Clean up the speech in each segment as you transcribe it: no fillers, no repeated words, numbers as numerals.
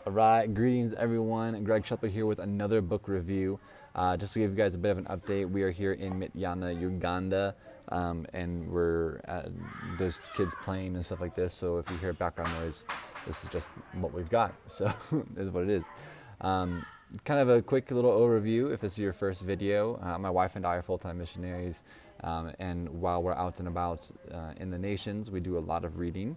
All right, greetings everyone. Greg Shelper here with another book review. Just to give you guys a bit of an update, we are here in Mityana, Uganda, and there's kids playing and stuff like this. So if you hear background noise, this is just what we've got. So this is what it is. Kind of a quick little overview if this is your first video. My wife and I are full-time missionaries, and while we're out and about in the nations, we do a lot of reading.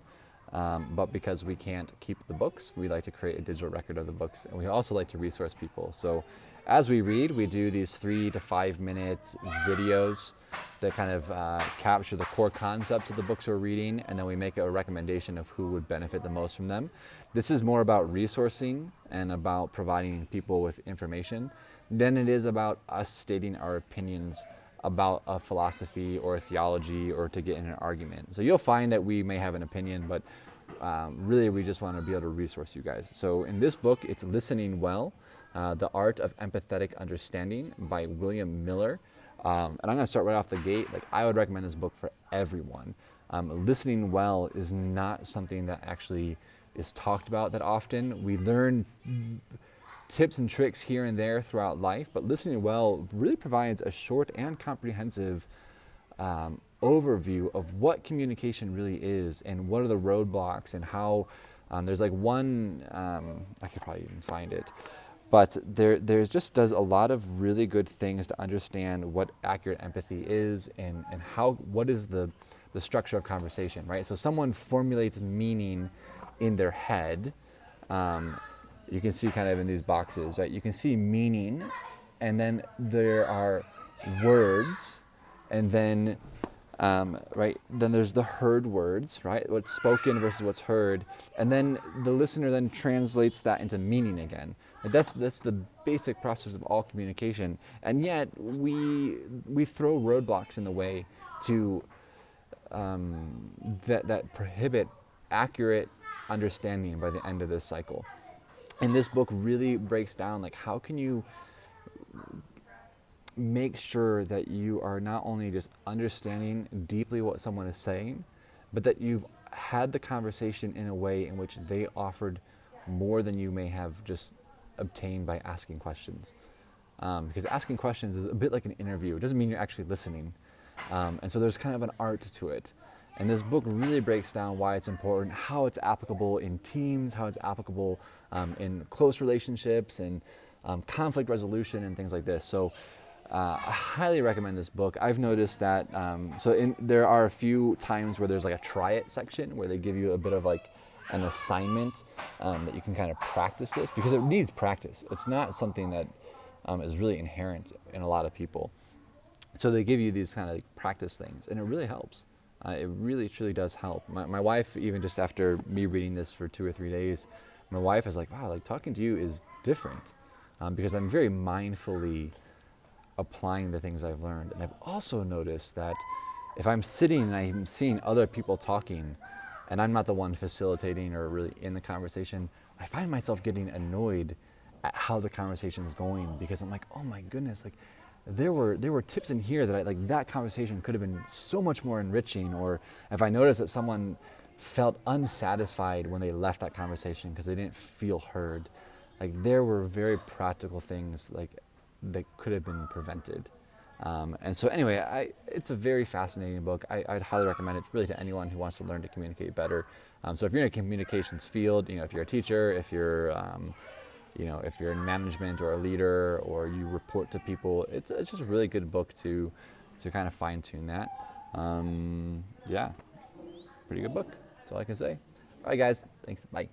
But because we can't keep the books, we like to create a digital record of the books, and we also like to resource people. So as we read, we do these 3 to 5 minute videos that kind of capture the core concepts of the books we're reading, and then we make a recommendation of who would benefit the most from them. This is more about resourcing and about providing people with information than it is about us stating our opinions about a philosophy or a theology or to get in an argument. So you'll find that we may have an opinion, but really we just want to be able to resource you guys. So in this book, it's Listening Well, The Art of Empathetic Understanding by William Miller. And I'm going to start right off the gate. Like, I would recommend this book for everyone. Listening well is not something that actually is talked about that often. We learn tips and tricks here and there throughout life, but listening well really provides a short and comprehensive overview of what communication really is and what are the roadblocks and how there's like one, I could probably even find it, but there's just does a lot of really good things to understand what accurate empathy is and what is the structure of conversation, right? So someone formulates meaning in their head. You can see kind of in these boxes, right? You can see meaning, and then there are words, and then, right, then there's the heard words, right? What's spoken versus what's heard, and then the listener then translates that into meaning again. But that's the basic process of all communication, and yet we throw roadblocks in the way to that prohibit accurate understanding by the end of this cycle. And this book really breaks down, like, how can you make sure that you are not only just understanding deeply what someone is saying, but that you've had the conversation in a way in which they offered more than you may have just obtained by asking questions. Because asking questions is a bit like an interview. It doesn't mean you're actually listening. And so there's kind of an art to it. And this book really breaks down why it's important, how it's applicable in teams, how it's applicable in close relationships and conflict resolution and things like this. So I highly recommend this book. I've noticed that, there are a few times where there's like a try it section where they give you a bit of like an assignment that you can kind of practice this, because it needs practice. It's not something that is really inherent in a lot of people. So they give you these kind of like practice things, and it really helps. It really, truly does help. My wife, even just after me reading this for 2 or 3 days, my wife is like, wow, like talking to you is different, because I'm very mindfully applying the things I've learned. And I've also noticed that if I'm sitting and I'm seeing other people talking and I'm not the one facilitating or really in the conversation, I find myself getting annoyed at how the conversation is going, because I'm like, oh my goodness, like there were tips in here that that conversation could have been so much more enriching. Or if I noticed that someone felt unsatisfied when they left that conversation because they didn't feel heard, like there were very practical things like that could have been prevented. And so anyway, it's a very fascinating book. I'd highly recommend it really to anyone who wants to learn to communicate better. So if you're in a communications field, if you're a teacher, if you're if you're in management or a leader, or you report to people, it's just a really good book to kind of fine tune that. Yeah, pretty good book. That's all I can say. All right, guys. Thanks. Bye.